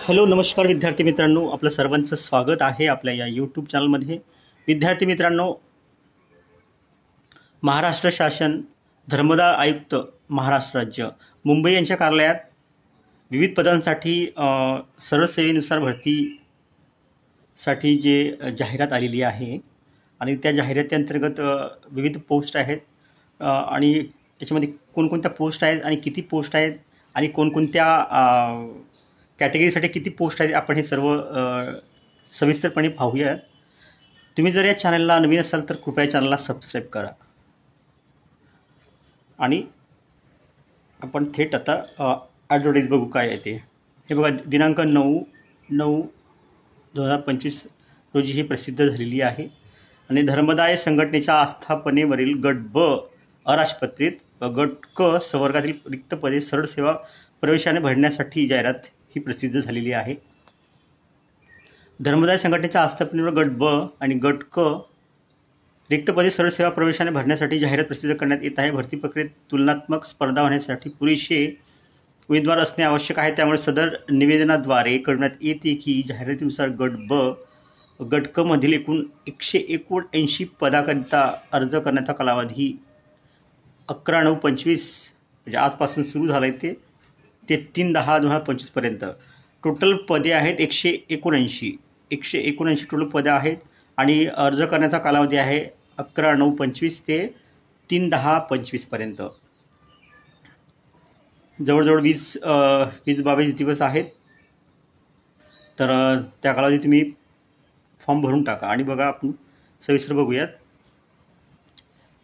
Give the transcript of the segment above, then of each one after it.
Hello नमस्कार विद्यार्थी मित्रांनो, आपलं सर्वांचं स्वागत आहे आपल्या या यूट्यूब चॅनलमध्ये. विद्यार्थी मित्रांनो, महाराष्ट्र शासन धर्मदाय आयुक्त महाराष्ट्र राज्य मुंबई यांच्या कार्यालयात विविध पदांसाठी सरळ सेवेनुसार भरतीसाठी जे जाहिरात आलेली आहे आणि त्या जाहिरातीअंतर्गत विविध पोस्ट आहेत आणि याच्यामध्ये कोणकोणत्या पोस्ट आहेत आणि किती पोस्ट आहेत आणि कोणकोणत्या कॅटेगरीसाठी किती पोस्ट आहेत आपण हे सर्व सविस्तरपणे पाहूयात. तुम्ही जर या चॅनलला नवीन असाल तर कृपया चॅनलला सबस्क्राईब करा आणि आपण थेट आता ॲडव्हर्टाईज बघू काय आहे ते. हे बघा, दिनांक 9/9/2025 रोजी ही प्रसिद्ध झालेली आहे आणि धर्मदाय संघटनेच्या आस्थापनेवरील गट ब अराजपत्रित व गट क संवर्गातील रिक्त पदे सरळ सेवा प्रवेशाने भरण्यासाठी जाहिरात ही प्रसिद्ध झालेली आहे. धर्मदाय संघटनेच्या आस्थापनेवर गट ब आणि गट क रिक्त पदे सरळ सेवा प्रवेशाने भरण्यासाठी जाहिरात प्रसिद्ध करण्यात येत आहे. भरती प्रक्रियेत तुलनात्मक स्पर्धा होण्यासाठी पुरेसे उमेदवार असणे आवश्यक आहे. त्यामुळे सदर निवेदनाद्वारे कळविण्यात येते की जाहिरातीनुसार गट ब व गट क मधील एकूण 179 पदाकरिता अर्ज करण्याचा कालावधी 11/9/25 म्हणजे आजपासून सुरू झाला आहे ते 3/10/2025 पर्यंत. टोटल पदे आहेत 179 टोटल पदे आहेत आणि अर्ज करण्याचा कालावधी आहे 11/9/25 ते 3/10/25 पर्यंत. जवळजवळ 20-22 दिवस आहेत. तर त्या कालावधीत तुम्ही फॉर्म भरून टाका आणि बघा आपण सविस्तर बघूयात.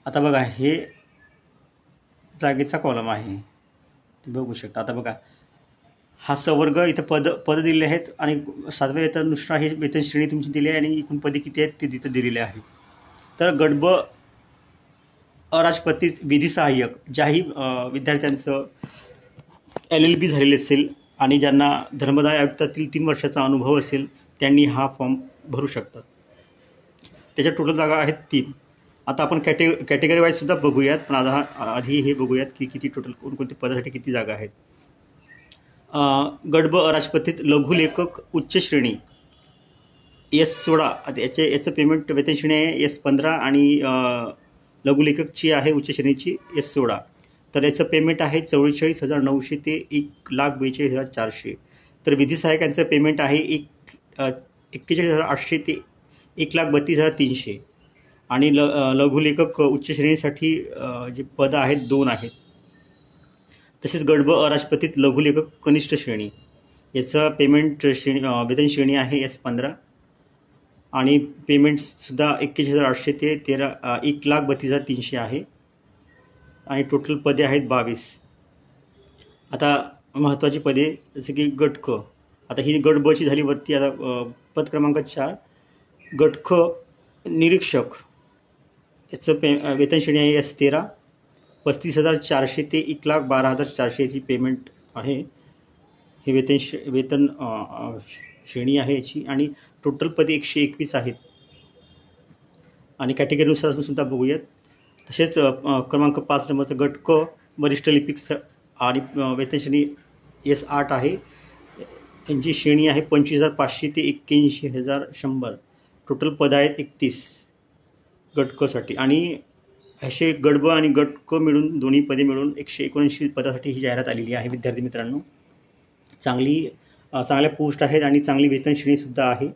आता बघा, हे जागेचा कॉलम आहे, बघू शकता. आता बघा, हा संवर्ग इथं पद दिलेले आहेत आणि 7व्या वेतनानुसार हे वेतन श्रेणी तुमची दिली आहे आणि एकूण पदे किती आहेत ते तिथं दिलेले आहे. तर गट ब अराजपत्रित विधी सहाय्यक ज्याही विद्यार्थ्यांचं LLB झालेले असेल आणि ज्यांना धर्मदाय आयुक्तातील 3 वर्षाचा अनुभव असेल त्यांनी हा फॉर्म भरू शकतात. त्याच्या टोटल जागा आहेत 3. आता आपण कॅटेगरी वाईजसुद्धा बघूयात, पण आधी हे बघूयात की किती टोटल कोणकोणत्या पदासाठी किती जागा आहेत. गट ब अराजपत्रित लघुलेखक उच्च श्रेणी S16. आता याचं पेमेंट वेतन श्रेणी आहे S15 आणि लघुलेखकची आहे उच्च श्रेणीची S16. तर याचं पेमेंट आहे 44,900 ते 1,42,400. तर विधी सहाय्यकांचं पेमेंट आहे 41,800 ते 1,32,300 आणि लघुलेखक उच्च श्रेणीसाठी जे पद आहेत 2 आहेत. तसेच गट ब अराजपत्रित लघुलेखक कनिष्ठ श्रेणी याचं पेमेंट वेतन श्रेणी आहे S15 आणि पेमेंटसुद्धा 41,800 ते 1,32,300 आहे आणि टोटल पदे आहेत 22. आता महत्त्वाची पदे जसे की गट क. आता ही गट बची झाली वरती. आता पद क्रमांक 4 गट ख निरीक्षक याचं वेतन श्रेणी आहे S13. 35,400 ते 1,12,400 याची पेमेंट आहे. हे वेतन श्रेणी आहे याची आणि टोटल पदे 121 आहेत आणि कॅटेगरीनुसार सुद्धा बघूयात. तसेच क्रमांक 5 नंबरचं गट क वरिष्ठ लिपिक आणि वेतन श्रेणी S8 आहे. यांची श्रेणी आहे 25,500 ते 81,100. टोटल पद आहेत 31 गट क साठी आणि असे गट ब आणि गट क मिळून दोन्ही पदे मिळून 179 पदासाठी ही जाहिरात आलेली आहे. विद्यार्थी मित्रांनो, चांगल्या पोस्ट आहेत आणि चांगली वेतन श्रेणीसुद्धा आहे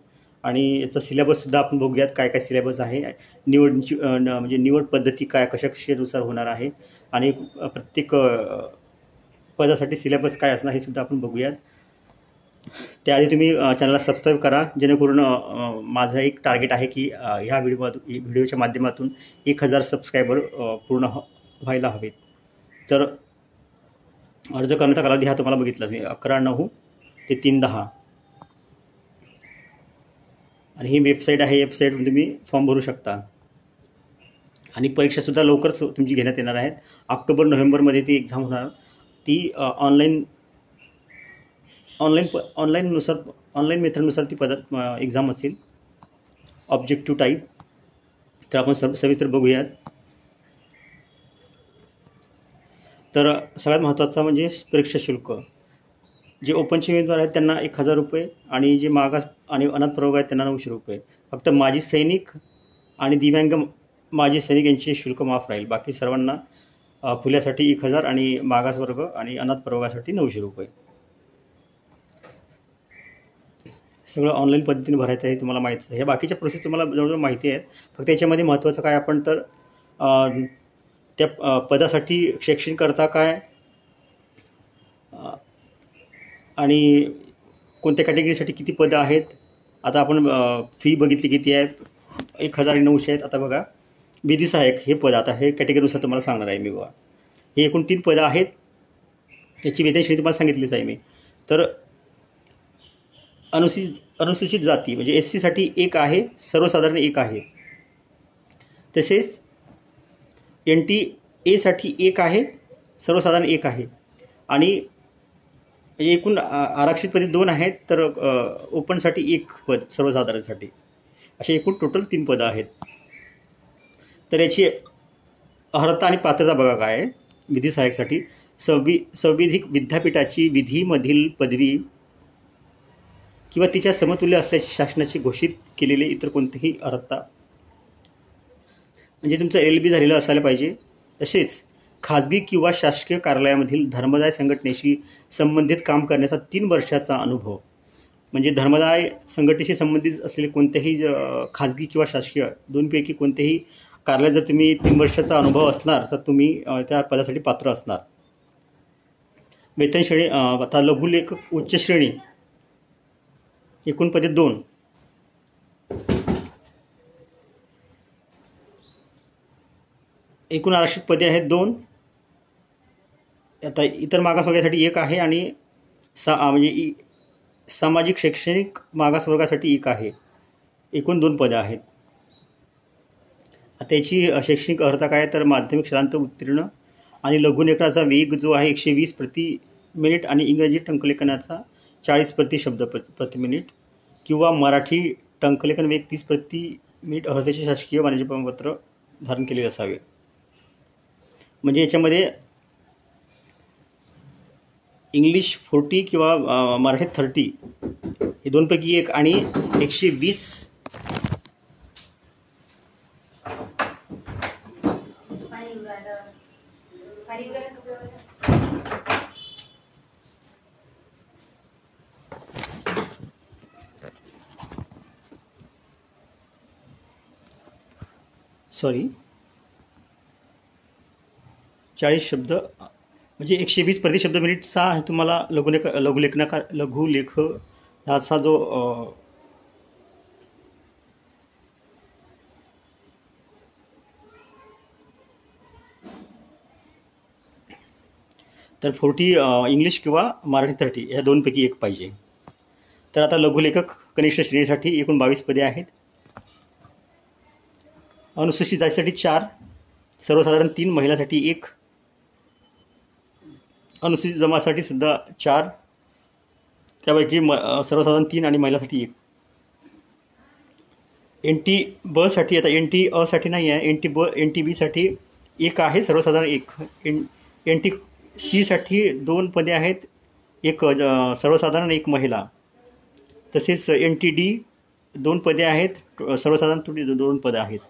आणि याचा सिलेबससुद्धा आपण बघूयात काय काय सिलेबस आहे. म्हणजे निवड पद्धती कशानुसार होणार आहे आणि प्रत्येक पदासाठी सिलेबस काय असणार हे सुद्धा आपण बघूयात. त्याआधी तुम्ही चॅनलला सबस्क्राईब करा, जेणेकरून माझं एक टार्गेट आहे की ह्या व्हिडिओच्या माध्यमातून 1000 सबस्क्रायबर पूर्ण व्हायला हवेत. तर अर्ज करण्याचा कालावधी हा तुम्हाला बघितला मी 11/9 ते 3/10 आणि ही वेबसाईट आहे. वेबसाईटवर तुम्ही फॉर्म भरू शकता आणि परीक्षासुद्धा लवकरच तुमची घेण्यात येणार आहेत. ऑक्टोबर-नोव्हेंबरमध्ये ती एक्झाम होणार. ती ऑनलाईन मेथडनुसार ती एक्झाम असेल, ऑब्जेक्टिव्ह टाईप. तर आपण सविस्तर बघूयात. तर सगळ्यात महत्त्वाचा म्हणजे परीक्षा शुल्क. जे ओपनचे उमेदवार आहेत त्यांना 1,000 रुपये आणि जे मागास आणि अनाथ प्रवर्ग आहेत त्यांना 900 रुपये. फक्त माजी सैनिक आणि दिव्यांग माजी सैनिक यांचे शुल्क माफ राहील. बाकी सर्वांना खुल्यासाठी 1,000 आणि मागास वर्ग आणि अनाथ प्रवर्गासाठी 900 रुपये. सगळं ऑनलाईन पद्धतीने भरायचं आहे, तुम्हाला माहिती आहे. हे बाकीच्या प्रोसेस तुम्हाला जवळजवळ माहिती आहेत. फक्त याच्यामध्ये महत्त्वाचं काय आपण तर त्या पदासाठी शैक्षणिक करता काय आणि कोणत्या कॅटेगरीसाठी किती पदं आहेत. आता आपण फी बघितली किती आहे, 1,900 आहेत. आता बघा विधी सहाय्यक हे पद, आता हे कॅटेगरीनुसार तुम्हाला सांगणार आहे मी. बघा हे एकूण 3 पदं आहेत. याची वेतन श्रेणी तुम्हाला सांगितलीच आहे मी. तर अनुसूचित जाती म्हणजे SC साठी 1 आहे, सर्वसाधारण 1 आहे. तसेच NTA साठी 1 आहे, सर्वसाधारण 1 आहे. आणि एकूण आरक्षित पदे 2 आहेत, तर ओपनसाठी 1 पद सर्वसाधारणसाठी. असे एकूण टोटल 3 पदं आहेत. तर याची अर्हता आणि पात्रता बघा काय आहे. विधी सहाय्यकसाठी संविधिक विद्यापीठाची विधीमधील पदवी किंवा तिच्या समतुल्य असल्याची शासनाची घोषित केलेली इतर कोणतीही अर्हता, म्हणजे तुमचं LLB झालेलं असायला पाहिजे. तसेच खाजगी किंवा शासकीय कार्यालयामधील धर्मदाय संघटनेशी संबंधित काम करण्याचा 3 वर्षाचा अनुभव, म्हणजे धर्मदाय संघटनेशी संबंधित असलेले कोणतेही खाजगी किंवा शासकीय दोनपैकी कोणतेही कार्यालयात जर तुम्ही 3 वर्षाचा अनुभव असणार तर तुम्ही त्या पदासाठी पात्र असणार. वेतन श्रेणी आता लघुलेखक उच्च श्रेणी एकूण पदे 2. एकूण आरक्षित पदे आहेत 2. आता इतर मागासवर्गासाठी 1 आहे आणि म्हणजे सामाजिक शैक्षणिक मागासवर्गासाठी 1 आहे. एकूण 2 पदं आहेत. आता याची शैक्षणिक अर्हता काय तर माध्यमिक शालांत उत्तीर्ण आणि लघुलेखनाचा वेग जो आहे 120 प्रति मिनिट आणि इंग्रजी टंकलेखनाचा 40 प्रति शब्द प्रति मिनिट किंवा मराठी टंकलेखन वेग 30 प्रति मिनिट अर्हतेचे शासकीय वाणिज्य प्रमाणपत्र धारण केलेले असावे. म्हणजे याच्यामध्ये इंग्लिश 40 किंवा मराठी 30 हे 2 पैकी 1 आणि 120 40 शब्द म्हणजे 120 प्रति शब्द मिनिटचा तुम्हाला लघुलेखनाचा जो तर 40 इंग्लिश किंवा मराठी 30 या 2 पैकी 1 पाहिजे. तर आता लघुलेखक कनिष्ठ श्रेणीसाठी एकूण 22 पदे आहेत. अनुसूचित जातीसाठी 4, सर्वसाधारण 3, महिलांसाठी 1, अनुसूचित जमातीसाठी सुद्धा 4, त्यापैकी सर्वसाधारण 3 आणि महिलांसाठी 1. NT ब साठी आता NT अ साठी नाही आहे, NT बी साठी 1 आहे, सर्वसाधारण 1. NT सी साठी 2 पदे आहेत, 1 सर्वसाधारण 1 महिला. तसेच NT डी 2 पदे आहेत, सर्वसाधारण 2 पदे आहेत.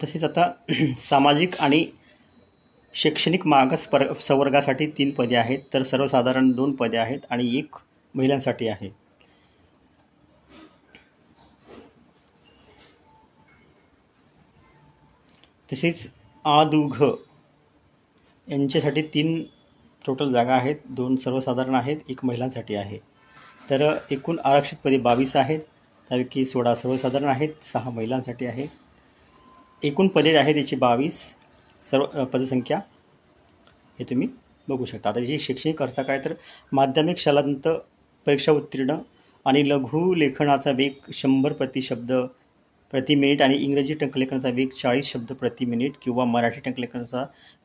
तसेच आता सामाजिक आणि शैक्षणिक मागास संवर्गासाठी 3 पदे आहेत, तर सर्वसाधारण 2 पदे आहेत आणि 1 महिलांसाठी आहे. तसेच आदुघ यांच्यासाठी 3 टोटल जागा आहेत, 2 सर्वसाधारण आहेत, 1 महिलांसाठी आहे. तर एकूण आरक्षित पदे 22 आहेत, त्यापैकी 16 सर्वसाधारण आहेत, 6 महिलांसाठी आहे. एकूण पदे आहेत याची 22 सर्व पदसंख्या हे तुम्ही बघू शकता. आता याची शैक्षणिक अर्थ काय तर माध्यमिक शालांत परीक्षा उत्तीर्ण आणि लघुलेखनाचा वेग 100 प्रति शब्द प्रति मिनिट आणि इंग्रजी टंकलेखनाचा वेग 40 शब्द प्रति मिनिट किंवा मराठी टंकलेखनाचा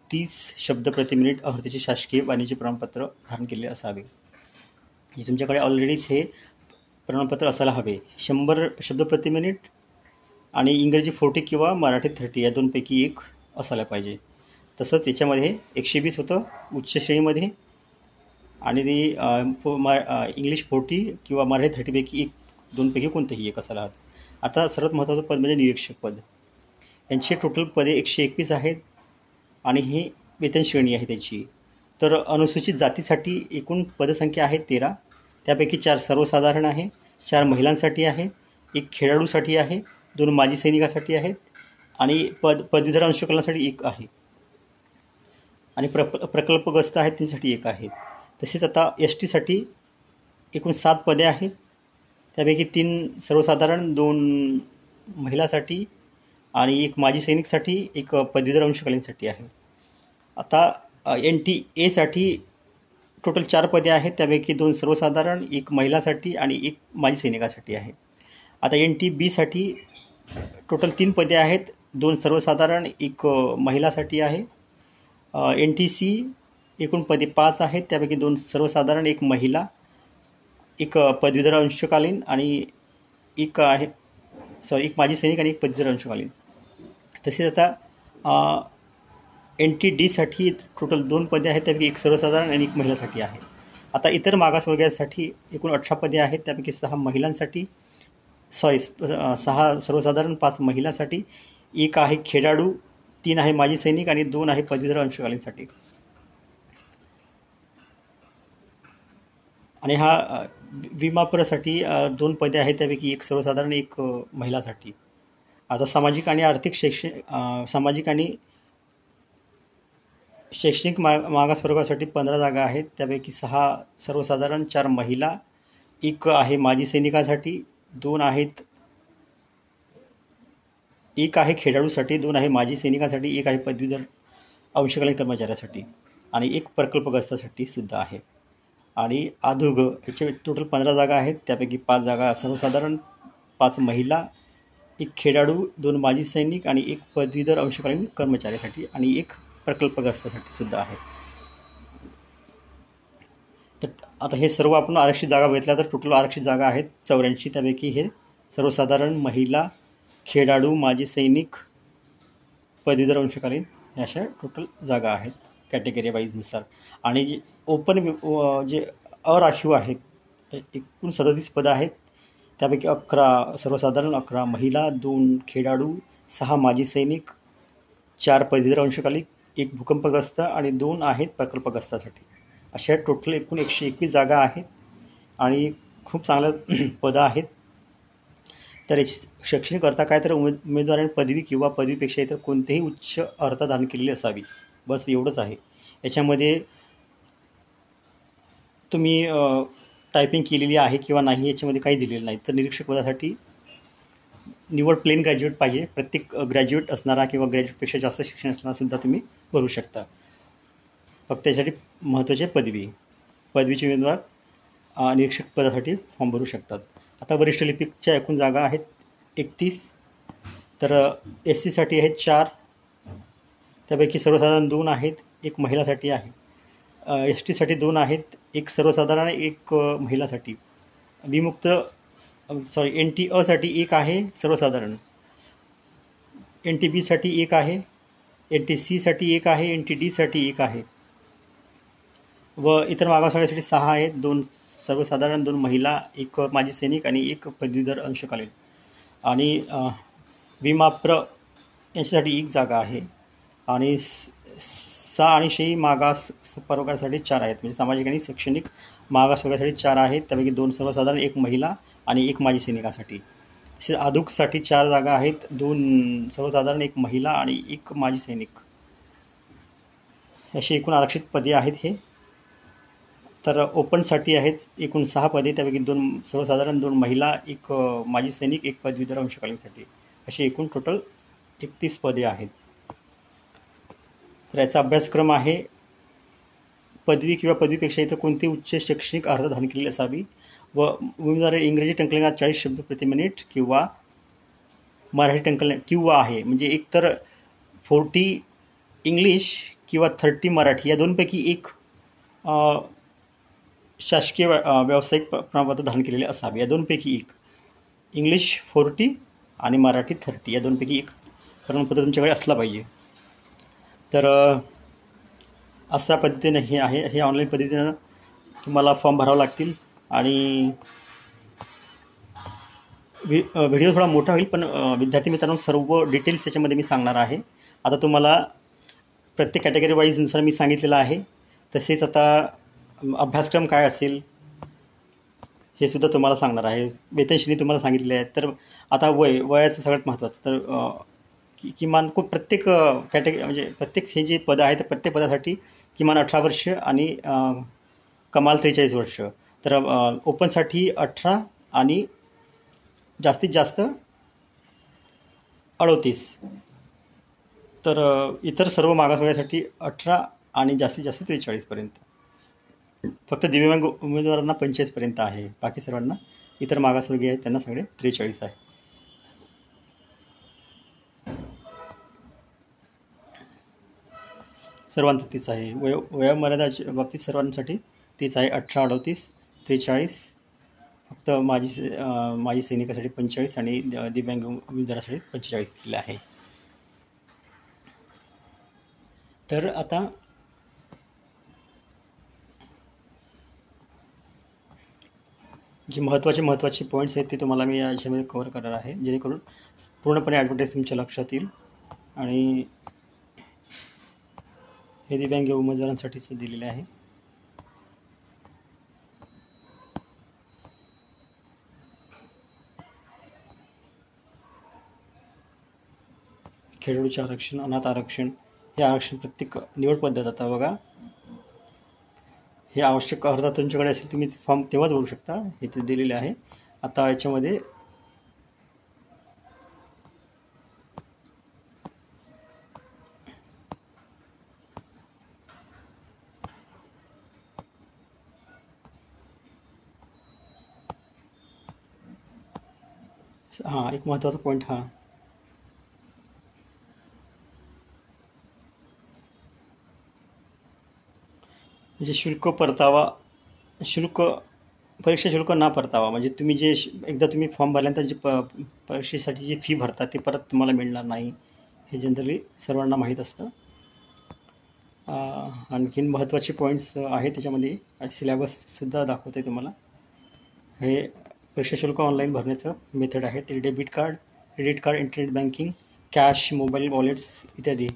30 शब्द प्रति मिनिट अर्हतेचे शासकीय वाणिज्य प्रमाणपत्र धारण केले असावे. हे तुमच्याकडे ऑलरेडीच हे प्रमाणपत्र असायला हवे. 100 शब्द प्रति मिनिट आणि इंग्रजी 40 किंवा मराठी 30 या दोनपैकी एक असायला पाहिजे. तसंच याच्यामध्ये 120 होतं उच्च श्रेणीमध्ये आणि इंग्लिश 40 किंवा मराठी 30पैकी एक दोनपैकी कोणतंही एक असायला हवं. आता सर्वात महत्त्वाचं पद म्हणजे निरीक्षक पद. यांची टोटल पदे 121 आहेत आणि ही वेतन श्रेणी आहे त्याची. तर अनुसूचित जातीसाठी एकूण पदसंख्या आहे 13. त्यापैकी 4 सर्वसाधारण आहे, 4 महिलांसाठी आहे, 1 खेळाडूसाठी आहे, 2 माजी सैनिकासाठी आहेत आणि पदवीधर अंशकलनासाठी 1 आहे आणि प्रकल्पग्रस्त आहेत त्यांच्यासाठी 1 आहे. तसेच आता STसाठी एकूण 7 पदे आहेत. त्यापैकी 3 सर्वसाधारण, 2 महिलासाठी आणि 1 माजी सैनिकसाठी, 1 पदवीधर अंशकालीनसाठी आहे. आता NTA साठी टोटल 4 पदे आहेत. त्यापैकी 2 सर्वसाधारण, 1 महिलासाठी आणि 1 माजी सैनिकासाठी आहे. आता NTBसाठी टोटल 3 पदे आहेत. 2 सर्वसाधारण, 1 महिलासाठी आहे. NTC एकूण पदे 5 आहेत. त्यापैकी 2 सर्वसाधारण, 1 महिला, 1 पदवीधर अंशकालीन आणि 1 माजी सैनिक आणि 1 पदवीधर अंशकालीन. तसेच आता NTDसाठी टोटल 2 पदे आहेत. त्यापैकी 1 सर्वसाधारण आणि 1 महिलासाठी आहे. आता इतर मागासवर्गीयांसाठी एकूण 18 पदे आहेत. त्यापैकी 6 महिलांसाठी 6 सर्वसाधारण, 5 महिलांसाठी, 1 आहे खेळाडू, 3 आहे माजी सैनिक आणि 2 आहे पदवीधर अंशकालीनसाठी. आणि हा विमाप्रसाठी 2 पदे आहेत. त्यापैकी 1 सर्वसाधारण, 1 महिलासाठी. आता सामाजिक आणि शैक्षणिक मागासवर्गासाठी 15 जागा आहेत. त्यापैकी 6 सर्वसाधारण, 4 महिला, 1 आहे माजी सैनिकासाठी, 2 आहेत, 1 आहे खेळाडूसाठी, 2 आहे माजी सैनिकासाठी, 1 आहे पदवीधर अंशकालीन कर्मचाऱ्यासाठी आणि 1 प्रकल्पग्रस्तासाठी सुद्धा आहे. आणि अधोग याचे टोटल 15 जागा आहेत. त्यापैकी 5 जागा सर्वसाधारण, 5 महिला, 1 खेळाडू, 2 माजी सैनिक आणि 1 पदवीधर अंशकालीन कर्मचाऱ्यासाठी आणि 1 प्रकल्पग्रस्तासाठी सुद्धा आहे. तर आता हे सर्व आपण आरक्षित जागा बघितल्या तर टोटल आरक्षित जागा आहेत 84. त्यापैकी हे सर्वसाधारण, महिला, खेळाडू, माजी सैनिक, पदवीधर अंशकालीन या अशा टोटल जागा आहेत कॅटेगरी वाईजनुसार. आणि जे जे अराखीव आहेत एकूण 37 पदं आहेत. त्यापैकी 11 सर्वसाधारण, 11 महिला, 2 खेळाडू, 6 माजी सैनिक, 4 पदवीधर अंशकालीन, 1 भूकंपग्रस्त आणि 2 आहेत प्रकल्पग्रस्तासाठी. अशा टोटल एकूण 121 जागा आहेत आणि खूप चांगलं पदं आहेत. तर याची शैक्षणिक अर्हता काय तर उमेदवाराने पदवी किंवा पदवीपेक्षा इतर कोणतेही उच्च अर्हता धारण केलेली असावी, बस एवढंच आहे. याच्यामध्ये तुम्ही टायपिंग केलेली आहे किंवा नाही याच्यामध्ये काही दिलेलं नाही. तर निरीक्षक पदासाठी निवड प्लेन ग्रॅज्युएट पाहिजे. प्रत्येक ग्रॅज्युएट असणारा किंवा ग्रॅज्युएटपेक्षा जास्त शिक्षण असणारासुद्धा तुम्ही भरू शकता. फक्त त्यासाठी महत्त्वाचे पदवीचे उमेदवार निरीक्षक पदासाठी फॉर्म भरू शकतात. आता वरिष्ठ लिपिकच्या एकूण जागा आहेत 31. तर SCसाठी आहेत 4. त्यापैकी सर्वसाधारण 2 आहेत, 1 महिलासाठी आहे. STसाठी 2 आहेत, 1 सर्वसाधारण, 1 महिलासाठी. NTAसाठी 1 आहे सर्वसाधारण, NTBसाठी 1 आहे, NTCसाठी 1 आहे, NTDसाठी 1 आहे व इतर मागासवर्गासाठी 6 आहेत. 2 सर्वसाधारण, 2 महिला, 1 माजी सैनिक आणि 1 पदवीधर अंशकालीन. आणि विमाप्र यांच्यासाठी 1 जागा आहे आणि शही मागास प्रवर्गासाठी 4 आहेत. म्हणजे सामाजिक आणि शैक्षणिक मागासवर्गासाठी 4 आहेत. त्यापैकी 2 सर्वसाधारण, 1 महिला आणि 1 माजी सैनिकासाठी. तसेच अधुकसाठी 4 जागा आहेत. 2 सर्वसाधारण, 1 महिला आणि 1 माजी सैनिक. अशी एकूण आरक्षित पदे आहेत हे. तर ओपनसाठी आहेत एकूण 6 पदे. त्यापैकी 2 सर्वसाधारण, 2 महिला, 1 माजी सैनिक, 1 पदवीधर अंशकालीनसाठी. अशी एकूण टोटल 31 पदे आहेत. तर याचा अभ्यासक्रम आहे पदवी किंवा पदवीपेक्षा इतर कोणती उच्च शैक्षणिक अर्हता धारण केलेली असावी व उमेदवार इंग्रजी टंकलेखनात 40 शब्द प्रति मिनिट किंवा मराठी टंकलेखन किंवा आहे म्हणजे एकतर 40 इंग्लिश किंवा 30 मराठी या दोनपैकी एक शासकीय व्यावसायिक प्रमाणपत्र धारण केलेले असावे. या दोनपैकी एक, इंग्लिश 40 आणि मराठी 30, या दोनपैकी एक प्रमाणपत्र तुमच्याकडे असला पाहिजे. तर अशा पद्धतीने हे ऑनलाईन पद्धतीनं तुम्हाला फॉर्म भरावं लागतील. आणि व्हिडिओ थोडा मोठा होईल, पण विद्यार्थी मित्रांनो सर्व डिटेल्स त्याच्यामध्ये मी सांगणार आहे. आता तुम्हाला प्रत्येक कॅटेगरी वाईजनुसार मी सांगितलेलं आहे. तसेच आता अभ्यासक्रम काय असेल हे सुद्धा तुम्हाला सांगणार आहे. वेतन श्रेणी तुम्हाला सांगितले आहे. तर आता वयाचं सगळ्यात महत्त्वाचं. तर किमान प्रत्येक कॅटेगरी म्हणजे प्रत्येक हे जे पदं आहेत, प्रत्येक पदासाठी किमान 18 वर्ष आणि कमाल 43 वर्ष. तर ओपनसाठी 18 आणि जास्तीत जास्त 38. तर इतर सर्व मागासवर्गासाठी 18 आणि जास्तीत जास्त 43पर्यंत. फक्त दिव्यांग उमेदवारांना 45पर्यंत आहे. बाकी सर्वांना, इतर मागासवर्गीय आहेत त्यांना सगळे 43 आहे. सर्वांचं तीच आहे. वयोमर्यादाच्या बाबतीत सर्वांसाठी तीच आहे, 18, 38, 43. फक्त माजी सैनिकासाठी 45 आणि दिव्यांग उमेदवारासाठी 45 दिलेलं आहे. तर आता जे महत्त्वाचे पॉईंट्स आहेत ते तुम्हाला मी याच्यामध्ये कव्हर करणार आहे, जेणेकरून पूर्णपणे ॲडव्हर्टाईज तुमच्या लक्षात येईल. आणि हे दिव्यांग उमेदवारांसाठीच दिलेले आहे. खेळाडूचे आरक्षण, अनाथ आरक्षण, हे आरक्षण प्रत्येक निवड पद्धत. आता बघा, हे आवश्यक अर्हता तुमच्याकडे असेल तुम्ही फॉर्म तेव्हाच भरू शकता, हे ते दिलेले आहे. आता याच्यामध्ये एक महत्त्वाचा पॉईंट म्हणजे परीक्षा शुल्क ना परतावा. म्हणजे तुम्ही जे एकदा तुम्ही फॉर्म भरल्यानंतर जे परीक्षेसाठी जी फी भरता ते परत तुम्हाला मिळणार नाही, हे जनरली सर्वांना माहीत असतं. आणखीन महत्त्वाचे पॉईंट्स आहेत त्याच्यामध्ये, सिलेबससुद्धा दाखवतो आहे तुम्हाला. हे परीक्षा शुल्क ऑनलाईन भरण्याचं मेथड आहे. ते debit card, credit card, internet banking, cash, mobile wallets इत्यादी.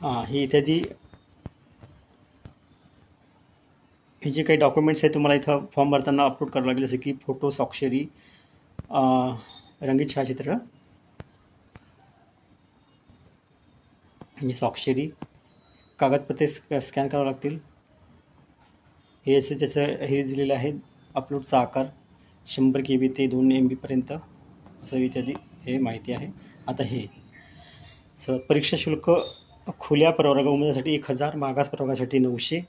हे इत्यादी हे जे काही डॉक्युमेंट्स आहेत तुम्हाला इथं फॉर्म भरताना अपलोड करावं लागेल, जसं की फोटो, स्वाक्षरी, रंगीत छायाचित्र, स्वाक्षरी, कागदपत्रे स्कॅन करावं लागतील. हे त्याचं हे दिलेलं आहे. अपलोडचा आकार 100 KB ते 2 MB पर्यंत असं इत्यादी हे माहिती आहे. आता हे परीक्षा शुल्क खुल्या प्रवर्ग उमेदवारासाठी 1000, मागास प्रवर्गासाठी 900.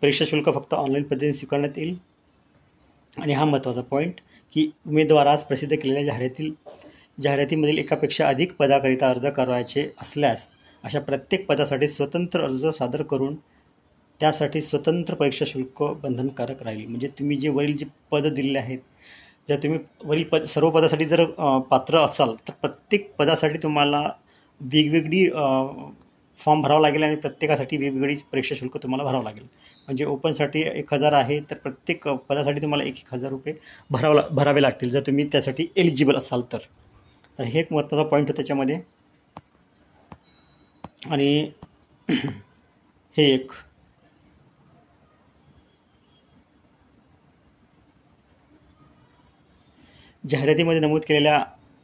परीक्षा शुल्क फक्त ऑनलाईन पद्धतीने स्वीकारण्यात येईल. आणि हा महत्त्वाचा पॉईंट, की उमेदवारास प्रसिद्ध केलेल्या जाहिरातीमधील एकापेक्षा अधिक पदाकरिता अर्ज करायचे असल्यास अशा प्रत्येक पदासाठी स्वतंत्र अर्ज सादर करून त्यासाठी स्वतंत्र परीक्षा शुल्क बंधनकारक राहील. म्हणजे तुम्ही जे वरील जे पदं दिलेले आहेत, जर तुम्ही वरील सर्व पदासाठी जर पात्र असाल तर प्रत्येक पदासाठी तुम्हाला वेगवेगळी फॉर्म भरावा लागेल आणि प्रत्येकासाठी वेगवेगळी परीक्षा शुल्क तुम्हाला भरावं लागेल. म्हणजे ओपनसाठी 1000 आहे तर प्रत्येक पदासाठी तुम्हाला 1000 रुपये भरावे लागतील, जर तुम्ही त्यासाठी एलिजिबल असाल तर. हे एक महत्त्वाचा पॉईंट होता त्याच्यामध्ये. आणि हे एक जाहिरातीमध्ये नमूद केलेल्या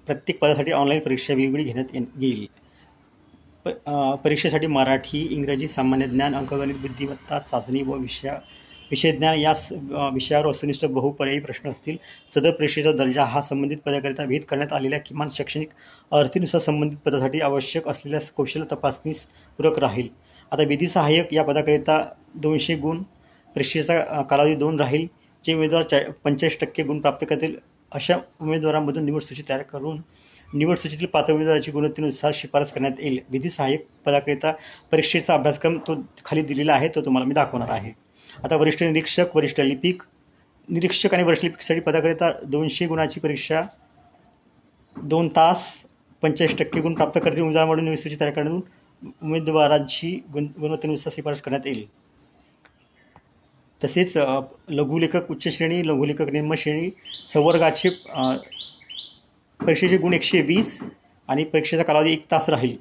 प्रत्येक पदासाठी ऑनलाईन परीक्षा वेगवेगळी घेण्यात येईल. परीक्षेसाठी मराठी, इंग्रजी, सामान्य ज्ञान, अंकगणित, बुद्धिमत्ता चाचणी व विषय ज्ञान या विषयावर वस्तुनिष्ठ बहुपर्यायी प्रश्न असतील. सदर परीक्षेचा दर्जा हा संबंधित पदाकरिता विहित करण्यात आलेल्या किमान शैक्षणिक अर्थीनुसार संबंधित पदासाठी आवश्यक असलेल्या कौशल्य तपासणीस पूरक राहील. आता विधी सहाय्यक या पदाकरिता 200 गुण, परीक्षेचा कालावधी 2 राहील. जे उमेदवार 45% गुण प्राप्त करतील अशा उमेदवारांमधून निवड सूची तयार करून निवड सूचीतील पात्र उमेदवाराची गुणवत्तेनुसार शिफारस करण्यात येईल. विधी सहाय्यक पदाकरिता परीक्षेचा अभ्यासक्रम तो खाली दिलेला आहे, तो तुम्हाला मी दाखवणार आहे. आता वरिष्ठ निरीक्षक, वरिष्ठ लिपिक, निरीक्षक आणि वरिष्ठ लिपिकसाठी पदाकरिता 200 गुणाची परीक्षा 2 तास 85% गुण प्राप्त करतील उमेदवार म्हणून निवड सूची तयार करून उमेदवारांची गुणवत्तेनुसार शिफारस करण्यात येईल. तसेच लघुलेखक उच्च श्रेणी, लघुलेखक निम्न श्रेणी संवर्गाचे परीक्षेचे गुण 120 आणि परीक्षेचा कालावधी 1 तास राहील.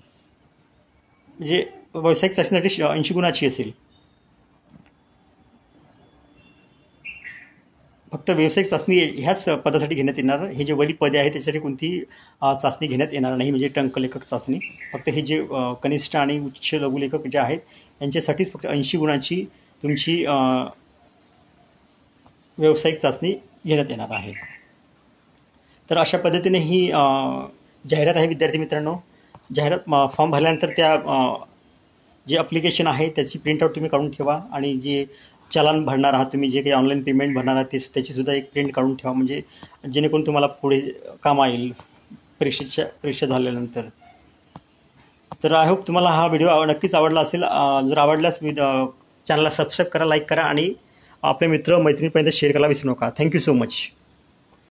म्हणजे व्यावसायिक चाचणीसाठी 80 गुणाची असेल. फक्त व्यावसायिक चाचणी ह्याच पदासाठी घेण्यात येणार. हे जे वरील पदे आहेत त्याच्यासाठी कोणतीही चाचणी घेण्यात येणार नाही, म्हणजे टंकलेखक चाचणी. फक्त हे जे कनिष्ठ आणि उच्च लघुलेखक जे आहेत यांच्यासाठीच फक्त 80 गुणाची तुमची व्यावसायिक चाचणी घेण्यात येणार आहे. तर अशा पद्धतीने ही जाहिरात आहे विद्यार्थी मित्रांनो. जाहिरात फॉर्म भरल्यानंतर त्या जे ॲप्लिकेशन आहे त्याची प्रिंटआउट तुम्ही काढून ठेवा आणि जे चलन भरणार आहात तुम्ही, जे काही ऑनलाईन पेमेंट भरणार आहात त्याचीसुद्धा एक प्रिंट काढून ठेवा, म्हणजे जेणेकरून तुम्हाला पुढे कामा येईल परीक्षा झाल्यानंतर. तर आय होप तुम्हाला हा व्हिडिओ नक्कीच आवडला असेल. जर आवडल्यास चॅनलला सबस्क्राईब करा, लाईक करा आणि आपल्या मित्र मैत्रिणीपर्यंत शेअर करायला विसरू नका. Thank you so much.